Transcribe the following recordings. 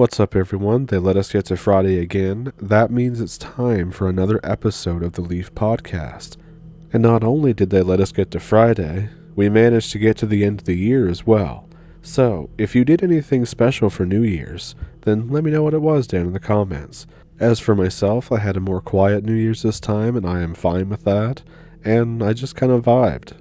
What's up, everyone? They let us get to Friday again. That means it's time for another episode of TheLeaf podcast. And not only did they let us get to Friday, we managed to get to the end of the year as well. So, if you did anything special for New Year's, then let me know what it was down in the comments. As for myself, I had a more quiet New Year's this time, and I am fine with that, and I just kind of vibed.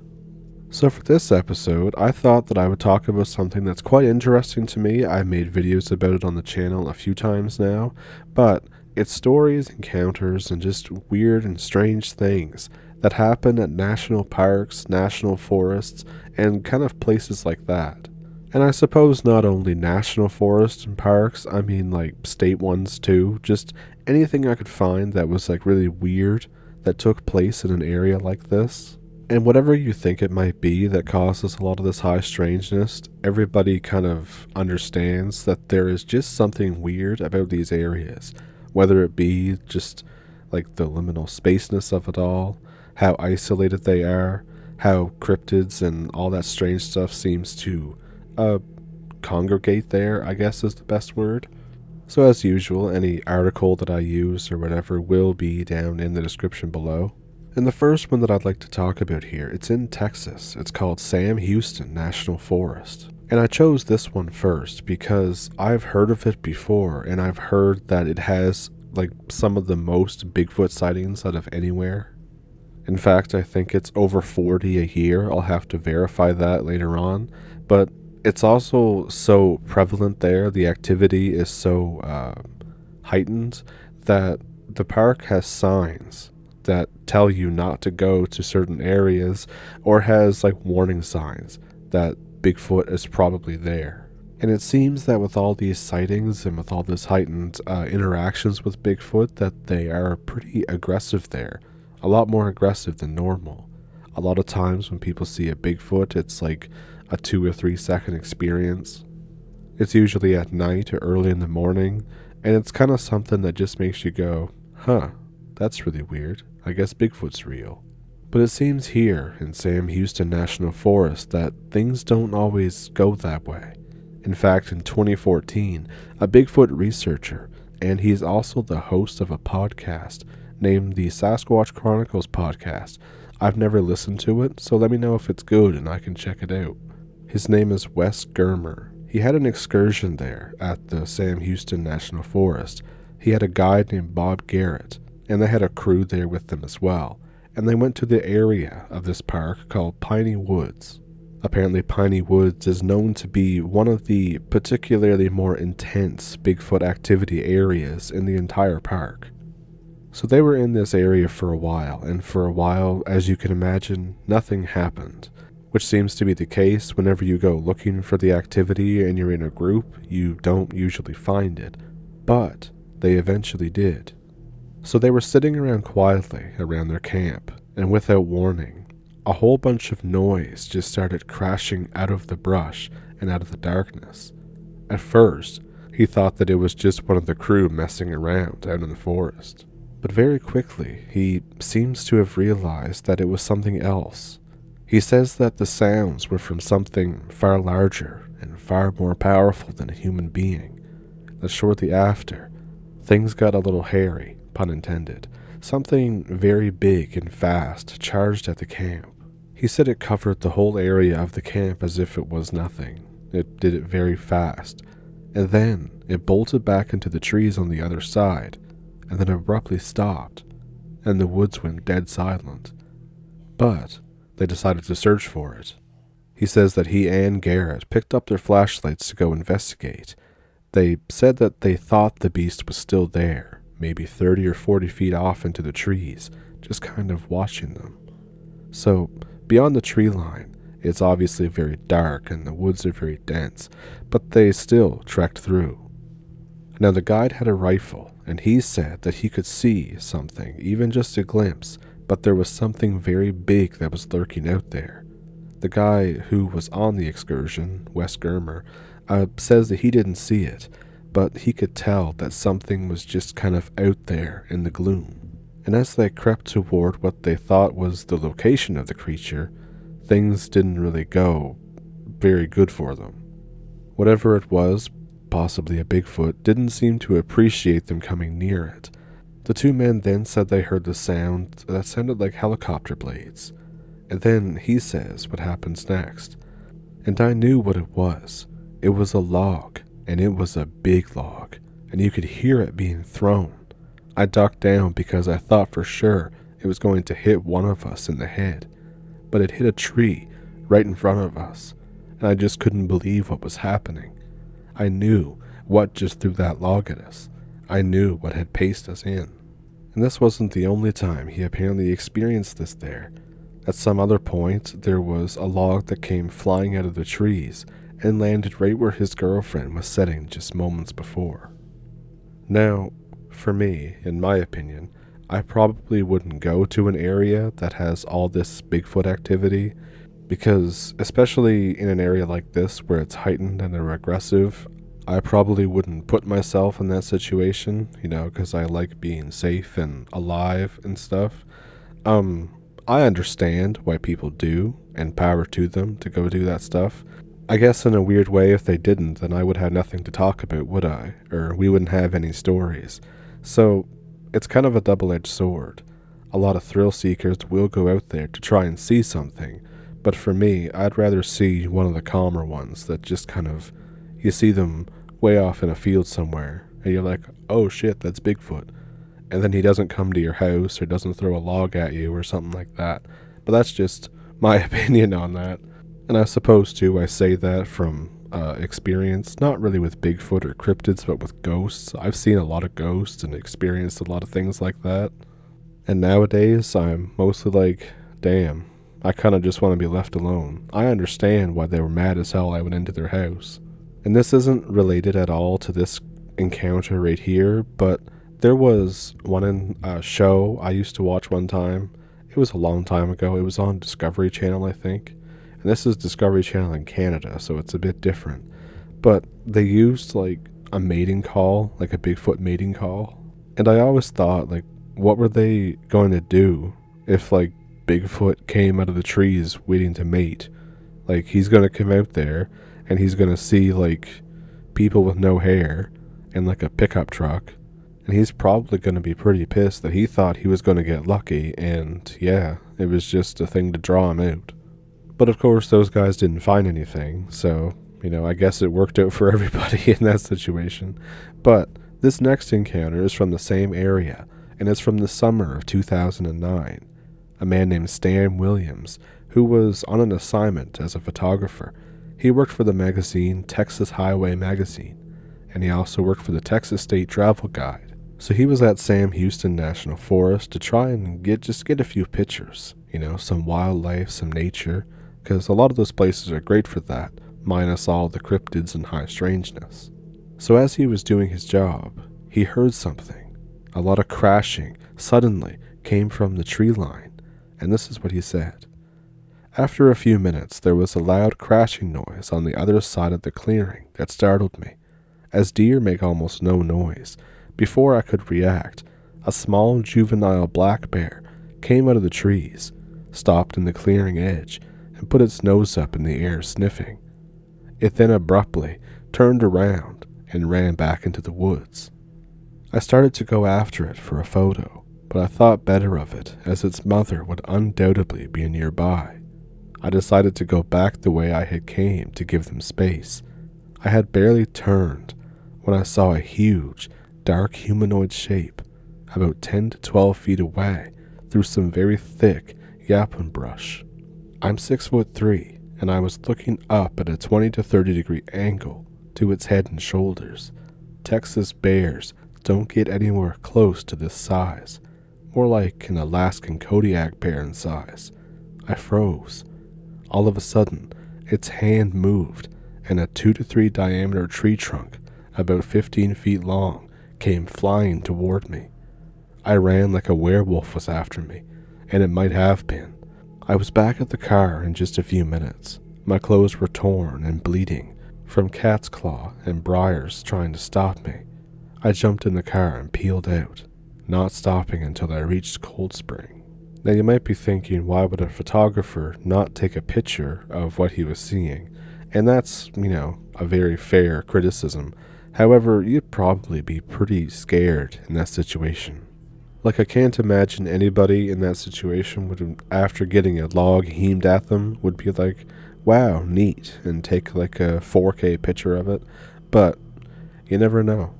So for this episode, I thought that I would talk about something that's quite interesting to me. I've made videos about it on the channel a few times now, but it's stories, encounters, and just weird and strange things that happen at national parks, national forests, and kind of places like that. And I suppose not only national forests and parks, I mean like state ones too, just anything I could find that was like really weird that took place in an area like this. And whatever you think it might be that causes a lot of this high strangeness, everybody kind of understands that there is just something weird about these areas. Whether it be just like the liminal spaceness of it all, how isolated they are, how cryptids and all that strange stuff seems to congregate there, I guess is the best word. So as usual, any article that I use or whatever will be down in the description below. And the first one that I'd like to talk about here, it's in Texas. It's called Sam Houston National Forest. And I chose this one first because I've heard of it before, and I've heard that it has like some of the most Bigfoot sightings out of anywhere. In fact, I think it's over 40 a year. I'll have to verify that later on. But it's also so prevalent there, the activity is so heightened, that the park has signs that tell you not to go to certain areas, or has like warning signs that Bigfoot is probably there. And it seems that with all these sightings and with all this heightened interactions with Bigfoot, that they are pretty aggressive there. A lot more aggressive than normal. A lot of times when people see a Bigfoot, it's like a 2 or 3 second experience. It's usually at night or early in the morning, and it's kind of something that just makes you go, huh, that's really weird. I guess Bigfoot's real. But it seems here in Sam Houston National Forest that things don't always go that way. In fact, in 2014, a Bigfoot researcher, and he's also the host of a podcast named the Sasquatch Chronicles podcast. I've never listened to it, so let me know if it's good and I can check it out. His name is Wes Germer. He had an excursion there at the Sam Houston National Forest. He had a guide named Bob Garrett, and they had a crew there with them as well, and they went to the area of this park called Piney Woods. Apparently Piney Woods is known to be one of the particularly more intense Bigfoot activity areas in the entire park. So they were in this area for a while, and for a while, as you can imagine, nothing happened, which seems to be the case whenever you go looking for the activity and you're in a group, you don't usually find it, but they eventually did. So they were sitting around quietly around their camp, and without warning, a whole bunch of noise just started crashing out of the brush and out of the darkness. At first, he thought that it was just one of the crew messing around out in the forest. But very quickly, he seems to have realized that it was something else. He says that the sounds were from something far larger and far more powerful than a human being. That shortly after, things got a little hairy, pun intended. Something very big and fast charged at the camp. He said it covered the whole area of the camp as if it was nothing. It did it very fast, and then it bolted back into the trees on the other side, and then abruptly stopped, and the woods went dead silent. But they decided to search for it. He says that he and Garrett picked up their flashlights to go investigate. They said that they thought the beast was still there, maybe 30 or 40 feet off into the trees, just kind of watching them. So, beyond the tree line, it's obviously very dark and the woods are very dense, but they still trekked through. Now the guide had a rifle, and he said that he could see something, even just a glimpse, but there was something very big that was lurking out there. The guy who was on the excursion, Wes Germer, says that he didn't see it, but he could tell that something was just kind of out there in the gloom. And as they crept toward what they thought was the location of the creature, things didn't really go very good for them. Whatever it was possibly a Bigfoot, didn't seem to appreciate them coming near it. The two men then said they heard the sound that sounded like helicopter blades. And then he says what happens next. And I knew what it was. It was a log, and it was a big log, and you could hear it being thrown. I ducked down because I thought for sure it was going to hit one of us in the head, but it hit a tree right in front of us, and I just couldn't believe what was happening. I knew what just threw that log at us. I knew what had paced us in. And this wasn't the only time he apparently experienced this there. At some other point, there was a log that came flying out of the trees and landed right where his girlfriend was sitting just moments before. Now, for me, in my opinion, I probably wouldn't go to an area that has all this Bigfoot activity, because especially in an area like this where it's heightened and they're aggressive, I probably wouldn't put myself in that situation, because I like being safe and alive and stuff. I understand why people do, and power to them to go do that stuff. I guess in a weird way, if they didn't, then I would have nothing to talk about, would I? Or we wouldn't have any stories. So, it's kind of a double-edged sword. A lot of thrill seekers will go out there to try and see something, but for me, I'd rather see one of the calmer ones that just kind of, you see them way off in a field somewhere, and you're like, oh shit, that's Bigfoot. And then he doesn't come to your house or doesn't throw a log at you or something like that. But that's just my opinion on that. And I suppose, too, I say that from experience, not really with Bigfoot or cryptids, but with ghosts. I've seen a lot of ghosts and experienced a lot of things like that. And nowadays, I'm mostly like, damn, I kind of just want to be left alone. I understand why they were mad as hell I went into their house. And this isn't related at all to this encounter right here, but there was one in a show I used to watch one time. It was a long time ago. It was on Discovery Channel, I think. And this is Discovery Channel in Canada, so it's a bit different. But they used, like, a mating call, like a Bigfoot mating call. And I always thought, like, what were they going to do if, like, Bigfoot came out of the trees waiting to mate? Like, he's going to come out there, and he's going to see, like, people with no hair and, like, a pickup truck. And he's probably going to be pretty pissed that he thought he was going to get lucky, and yeah, it was just a thing to draw him out. But of course, those guys didn't find anything, so, I guess it worked out for everybody in that situation. But this next encounter is from the same area, and it's from the summer of 2009. A man named Stan Williams, who was on an assignment as a photographer. He worked for the magazine Texas Highway Magazine, and he also worked for the Texas State Travel Guide. So he was at Sam Houston National Forest to try and get a few pictures, some wildlife, some nature, because a lot of those places are great for that, minus all the cryptids and high strangeness. So as he was doing his job, he heard something. A lot of crashing suddenly came from the tree line, and this is what he said. After a few minutes, there was a loud crashing noise on the other side of the clearing that startled me, as deer make almost no noise. Before I could react, a small juvenile black bear came out of the trees, stopped in the clearing edge, and put its nose up in the air sniffing. It then abruptly turned around and ran back into the woods. I started to go after it for a photo, but I thought better of it as its mother would undoubtedly be nearby. I decided to go back the way I had came to give them space. I had barely turned when I saw a huge, dark humanoid shape about 10 to 12 feet away through some very thick yapon brush. I'm 6'3", and I was looking up at a 20 to 30 degree angle to its head and shoulders. Texas bears don't get anywhere close to this size, more like an Alaskan Kodiak bear in size. I froze. All of a sudden, its hand moved, and a 2 to 3 diameter tree trunk, about 15 feet long, came flying toward me. I ran like a werewolf was after me, and it might have been. I was back at the car in just a few minutes. My clothes were torn and bleeding from cat's claw and briars trying to stop me. I jumped in the car and peeled out, not stopping until I reached Cold Spring. Now you might be thinking, why would a photographer not take a picture of what he was seeing? And that's, a very fair criticism. However, you'd probably be pretty scared in that situation. Like, I can't imagine anybody in that situation would, after getting a log heamed at them, would be like, wow, neat, and take like a 4K picture of it. But you never know.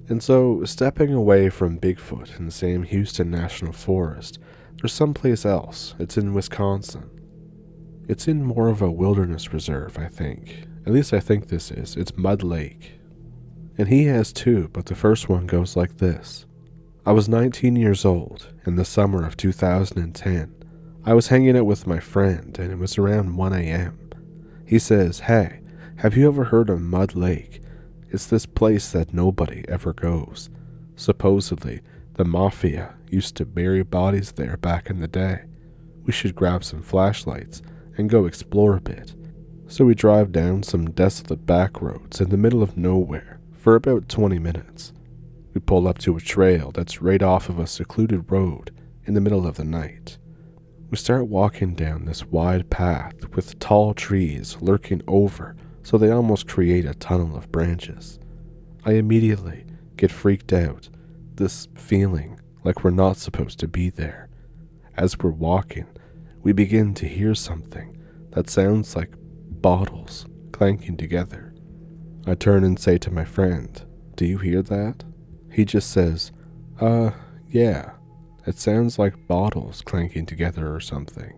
And so, stepping away from Bigfoot in the same Houston National Forest, there's someplace else. It's in Wisconsin. It's in more of a wilderness reserve, I think. At least I think this is. It's Mud Lake. And he has two, but the first one goes like this. I was 19 years old in the summer of 2010. I was hanging out with my friend, and it was around 1 a.m. He says, "Hey, have you ever heard of Mud Lake? It's this place that nobody ever goes. Supposedly, the mafia used to bury bodies there back in the day. We should grab some flashlights and go explore a bit." So we drive down some desolate back roads in the middle of nowhere for about 20 minutes. We pull up to a trail that's right off of a secluded road in the middle of the night. We start walking down this wide path with tall trees lurking over so they almost create a tunnel of branches. I immediately get freaked out, this feeling like we're not supposed to be there. As we're walking, we begin to hear something that sounds like bottles clanking together. I turn and say to my friend, "Do you hear that?" He just says, yeah, it sounds like bottles clanking together or something."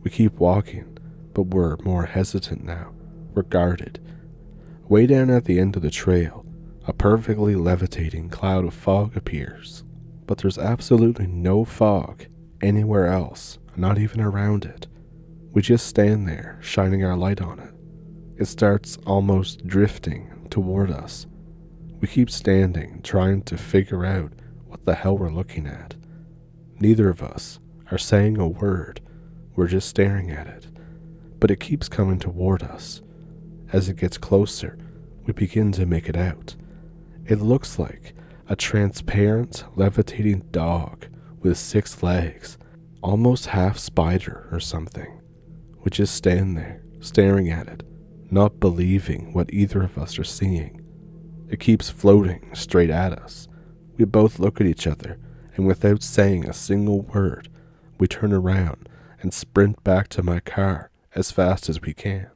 We keep walking, but we're more hesitant now. We're guarded. Way down at the end of the trail, a perfectly levitating cloud of fog appears, but there's absolutely no fog anywhere else, not even around it. We just stand there, shining our light on it. It starts almost drifting toward us. We keep standing, trying to figure out what the hell we're looking at. Neither of us are saying a word. We're just staring at it. But it keeps coming toward us. As it gets closer, we begin to make it out. It looks like a transparent, levitating dog with 6 legs, almost half spider or something. We just stand there, staring at it, not believing what either of us are seeing. It keeps floating straight at us. We both look at each other, and without saying a single word, we turn around and sprint back to my car as fast as we can.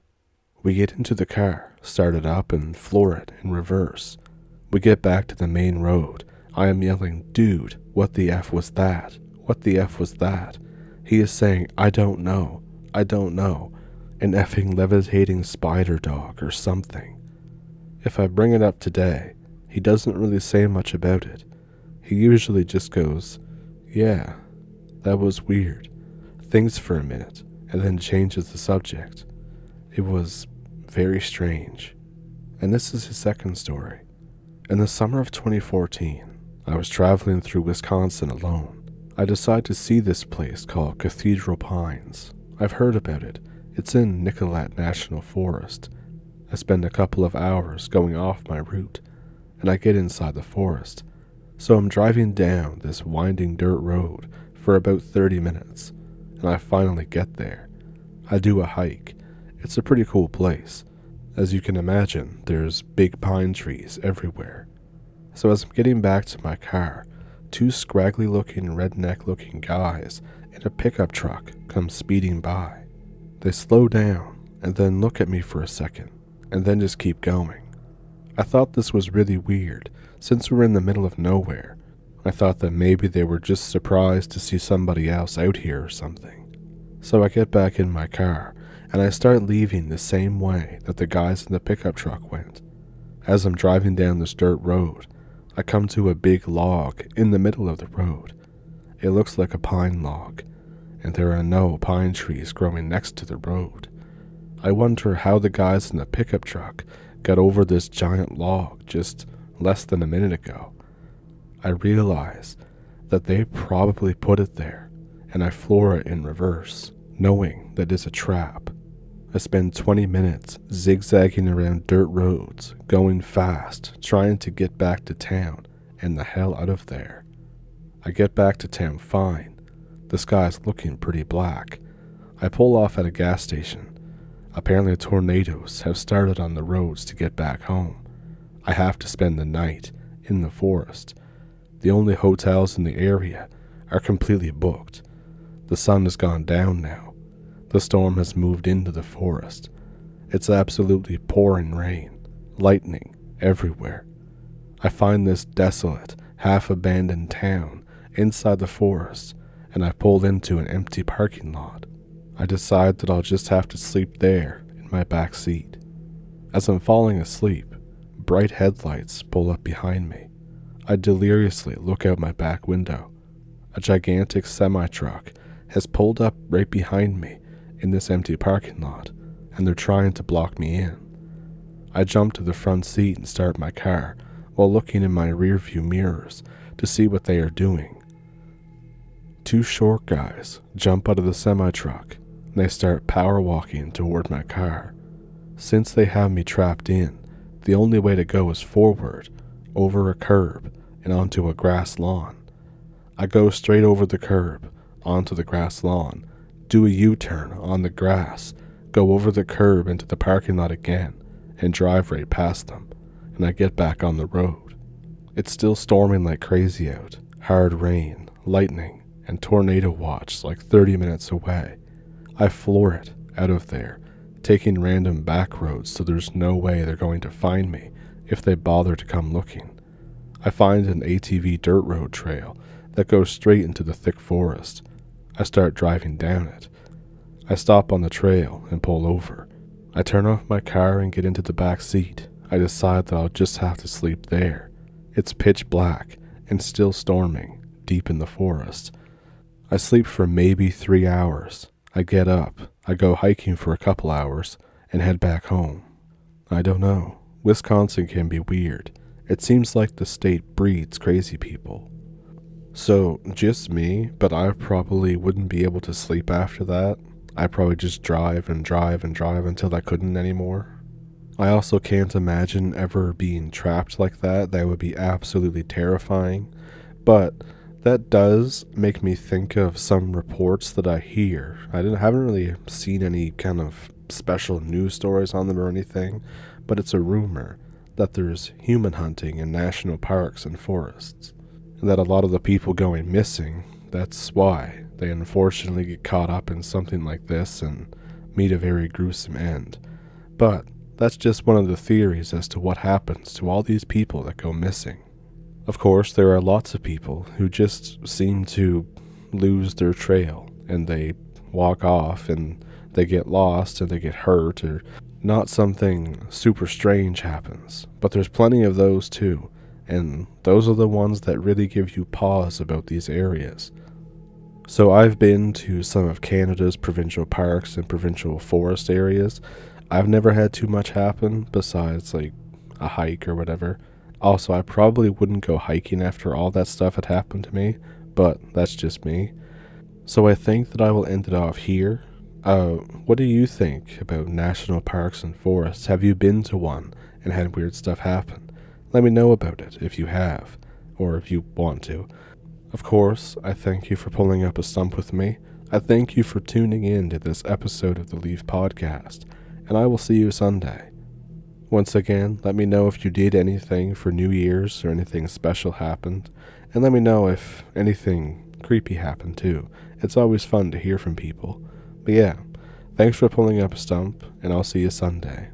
We get into the car, start it up, and floor it in reverse. We get back to the main road. I am yelling, "Dude, what the F was that? What the F was that?" He is saying, I don't know, an effing levitating spider dog or something. If I bring it up today, he doesn't really say much about it. He usually just goes, "Yeah, that was weird," thinks for a minute, and then changes the subject. It was very strange. And this is his second story. In the summer of 2014, I was traveling through Wisconsin alone. I decided to see this place called Cathedral Pines. I've heard about it. It's in Nicolet National Forest. I spend a couple of hours going off my route, and I get inside the forest. So I'm driving down this winding dirt road for about 30 minutes, and I finally get there. I do a hike. It's a pretty cool place. As you can imagine, there's big pine trees everywhere. So as I'm getting back to my car, 2 scraggly-looking, redneck-looking guys in a pickup truck come speeding by. They slow down and then look at me for a second, and then just keep going. I thought this was really weird, since we were in the middle of nowhere. I thought that maybe they were just surprised to see somebody else out here or something. So I get back in my car, and I start leaving the same way that the guys in the pickup truck went. As I'm driving down this dirt road, I come to a big log in the middle of the road. It looks like a pine log, and there are no pine trees growing next to the road. I wonder how the guys in the pickup truck got over this giant log just less than a minute ago. I realize that they probably put it there, and I floor it in reverse, knowing that it's a trap. I spend 20 minutes zigzagging around dirt roads, going fast, trying to get back to town and the hell out of there. I get back to town fine. The sky's looking pretty black. I pull off at a gas station. Apparently tornadoes have started on the roads to get back home. I have to spend the night in the forest. The only hotels in the area are completely booked. The sun has gone down now. The storm has moved into the forest. It's absolutely pouring rain, lightning everywhere. I find this desolate, half-abandoned town inside the forest, and I pull into an empty parking lot. I decide that I'll just have to sleep there in my back seat. As I'm falling asleep, bright headlights pull up behind me. I deliriously look out my back window. A gigantic semi-truck has pulled up right behind me in this empty parking lot, and they're trying to block me in. I jump to the front seat and start my car while looking in my rearview mirrors to see what they are doing. Two short guys jump out of the semi-truck and they start power walking toward my car. Since they have me trapped in, the only way to go is forward, over a curb, and onto a grass lawn. I go straight over the curb, onto the grass lawn, do a U-turn on the grass, go over the curb into the parking lot again, and drive right past them, and I get back on the road. It's still storming like crazy out, hard rain, lightning, and tornado watch like 30 minutes away. I floor it out of there, taking random back roads so there's no way they're going to find me if they bother to come looking. I find an ATV dirt road trail that goes straight into the thick forest. I start driving down it. I stop on the trail and pull over. I turn off my car and get into the back seat. I decide that I'll just have to sleep there. It's pitch black and still storming deep in the forest. I sleep for maybe 3 hours. I get up, I go hiking for a couple hours, and head back home. I don't know. Wisconsin can be weird. It seems like the state breeds crazy people. So, just me, but I probably wouldn't be able to sleep after that. I'd probably just drive and drive and drive until I couldn't anymore. I also can't imagine ever being trapped like that. That would be absolutely terrifying. But that does make me think of some reports that I hear. I haven't really seen any kind of special news stories on them or anything, but it's a rumor that there's human hunting in national parks and forests, and that a lot of the people going missing, that's why they unfortunately get caught up in something like this and meet a very gruesome end. But that's just one of the theories as to what happens to all these people that go missing. Of course, there are lots of people who just seem to lose their trail, and they walk off and they get lost and they get hurt, or not something super strange happens. But there's plenty of those too, and those are the ones that really give you pause about these areas. So I've been to some of Canada's provincial parks and provincial forest areas. I've never had too much happen besides like a hike or whatever. Also, I probably wouldn't go hiking after all that stuff had happened to me, but that's just me. So I think that I will end it off here. What do you think about national parks and forests? Have you been to one and had weird stuff happen? Let me know about it if you have, or if you want to. Of course, I thank you for pulling up a stump with me. I thank you for tuning in to this episode of the TheLeaf podcast, and I will see you Sunday. Once again, let me know if you did anything for New Year's or anything special happened, and let me know if anything creepy happened too. It's always fun to hear from people. But yeah, thanks for pulling up a stump, and I'll see you Sunday.